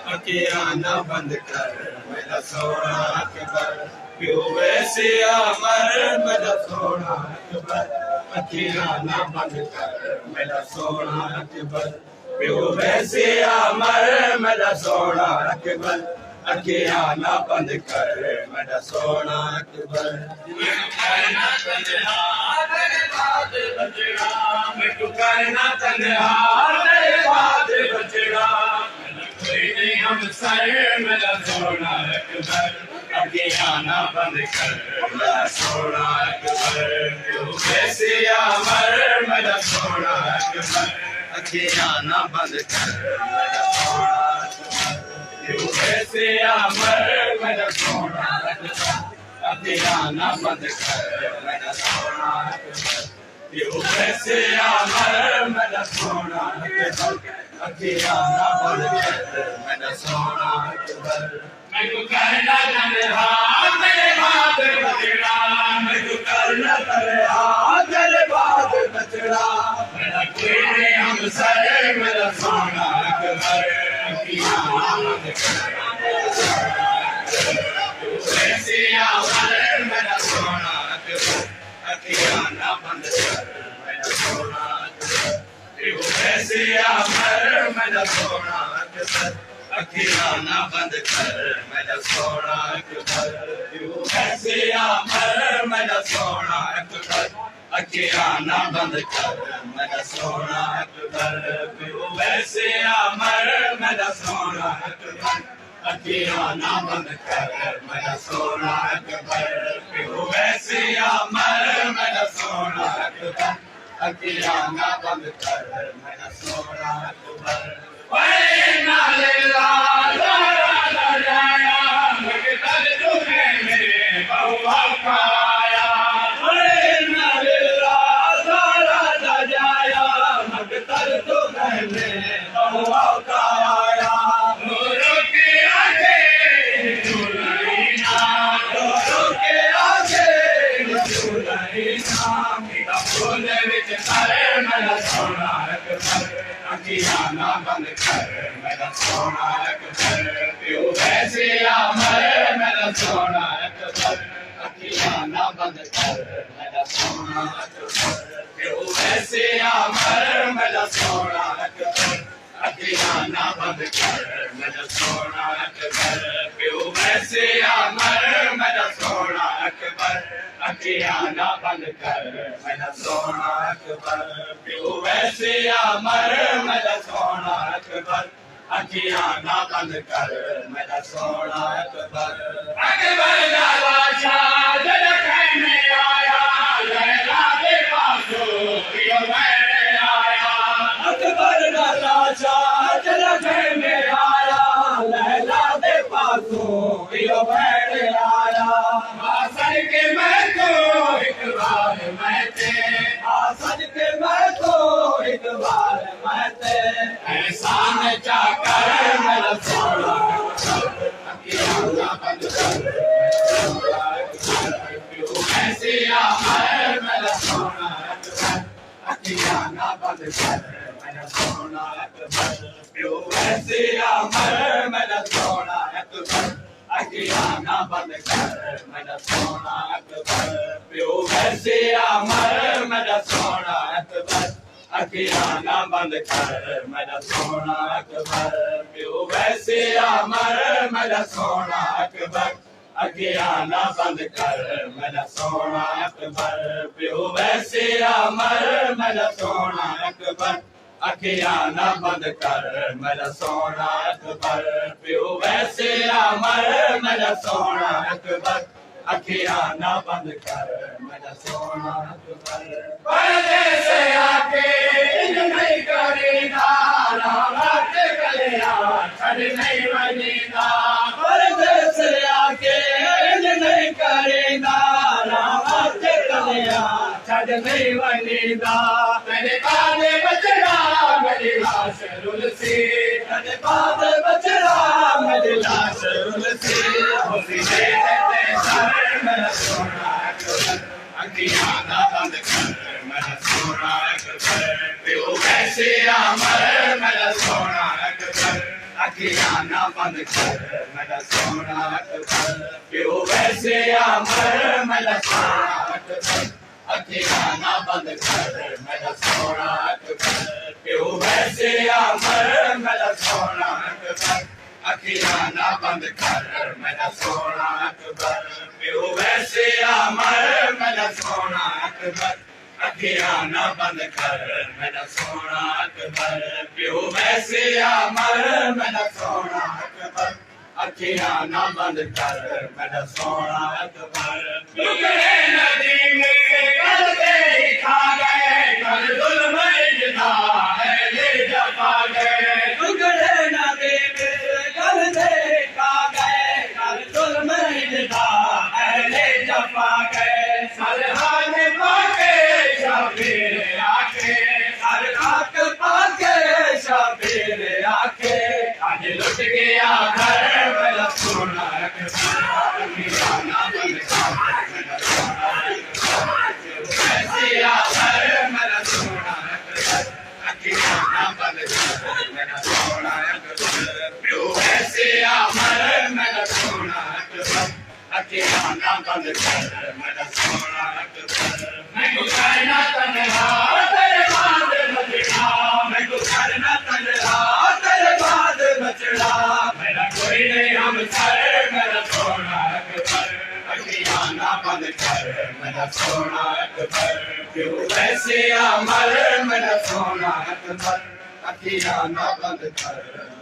अखियां बंद कर मेरा सोना अकबर, क्यों वैसे अमर मेरा सोना अकबर। अखियां बंद कर मेरा सोना अकबर, क्यों वैसे अमर मेरा सोना अकबर। अखियां बंद कर मेरा सोना अकबर। करना तन्हा तेरे बाद बचड़ा, मैं तू करना तन्हा तेरे बाद बचड़ा। हम सर मेरा सोना अकबर, अखियां बंद कर मेरा सोना अकबर, क्यों वैसे अमर मेरा सोना अकबर। अखियां बंद कर मेरा सोना अकबर, क्यों वैसे अमर मेरा सोना अकबर। अखियां बंद कर मेरा सोना अकबर, क्यों वैसे अमर मेरा सोना अकबर। अखियां बंद कर मेरा सोना अकबर। मैं तू करना तन्हा तेरे बाद बचड़ा, मैं तू करना तन्हा तेरे बाद बचड़ा। मेरा कोई नहीं हम सर मेरा सोना अकबर। अखियां बंद कर वैसे अमर मेरा सोना अकबर। अखियां बंद कर मेरा सोना अकबर, वैसे अमर मेरा सोना अकबर। अखियां बंद कर मेरा सोना अकबर, वैसे अमर मेरा सोना अकबर। अखियां बंद कर मेरा सोना अकबर, वैसे अमर मेरा सोना अकबर। अखियां बंद कर मेरा सोना अकबर, वैसे अमर मेरा सोना अकबर। अखियां बंद कर मेरा सोना अकबर। नाले लाया मगर तुम्हें मेरे बहुआ खाया। नाले लाया मगर तुम्हें मेरे बहुआ खाया। नूरों के आगे दुल्हनिया, नूरों के आगे दुल्हनिया। मेरा फूल विच तारे मेरा सोना अकबर। अखियां बंद कर मेरा सोना अकबर, क्यों वैसे अमर मेरा सोना अकबर। अखियां बंद कर मेरा सोना अकबर, क्यों वैसे अमर मेरा सोना अकबर। अखियां बंद कर मेरा सोना अकबर, क्यों वैसे अमर मेरा सोना अकबर। अखियां बंद कर मेरा सोना अकबर, क्यों वैसे अमर मेरा सोना अकबर। अखियां बंद कर मेरा सोना अकबर। अकबर दा बादशाह जद कहने आया, लैला दे पासों यो मैंने आया। अकबर दा बादशाह जद कहने आया, लैला दे पासों यो मैंने आया। आसन के मैं तो एक बार मैं ते, आसन के मैं तो एक बार मैं ते। एहसान चाकर मेरा सोना अखियां बंद कर ऐसे अमर मेरा सोना अकबर। अखियां बंद कर मेरा सोना अकबर, क्यों ऐसे अमर मेरा सोना अकबर। अखियां बंद कर मेरा सोना अकबर, क्यों ऐसे अमर मेरा सोना अकबर। अखियां बंद कर मेरा सोना अकबर, क्यों वैसे अमर मेरा सोना अकबर। अखियां ना बंद कर मेरा सोना अकबर प्यो वैसे अमर मेरा सोना अकबर अखियां ना बंद कर मेरा सोना अकबर प्यो वैसे अमर मेरा सोना अकबर अखियां ना बंद कर मेरा सोना अकबर पर्दे से आके नहीं करेगा रात कलिया छड़ नहीं बनेगा पर्दे से आके नहीं करेगा रात कलिया छड़ नहीं बनेगा मेरे काले बचड़ा मेरी लाश रुलसी मेरे काले बचड़ा मेरी लाश रुलसी होती है मेरा सोना अकबर अखियां ना बंद कर मेरा सोना अकबर प्यो वैसे अमर मेरा सोना अकबर अखियां ना बंद कर मेरा सोना अकबर प्यो वैसे अमर मेरा सोना अकबर अखियां ना बंद कर मेरा सोना अकबर प्यो वैसे अमर मेरा सोना अकबर अखियां ना बंद कर मेरा सोना अकबर प्यो वैसे अमर मेरा सोना अकबर अखियां ना बंद कर मेरा सोना अकबर प्यो वैसे अमर मेरा सोना अकबर अखियां ना बंद कर मेरा सोना अकबर टुकड़े नदी में कल दे खा गए कल जुल्म इतना है ले जपा गए टुकड़े नदी में कल दे खा गए कल जुल्म इतना है ले जपा गए सर हाथ पाके शबीर आके सर हाथ पाके शबीर आके आज लुट गया घर मेरा सोना अकबर अखियां ना बंद कर मेरा सोना अकबर मेरा सोना अकबर अखियां ना बंद कर मेरा सोना अकबर प्यो वैसे अमर मेरा सोना अकबर अखियां ना बंद कर मेरा सोना अकबर मैं गुजारना तन्हा तेरे बाद बचड़ा मैं गुजारना तन्हा तेरे बाद बचड़ा मेरा कोई नहीं हम सर मेरा सोना अकबर अखियां ना बंद कर मेरा सोना अकबर क्यों वैसे अमर मेरा सोना अकबर अखियां ना बंद कर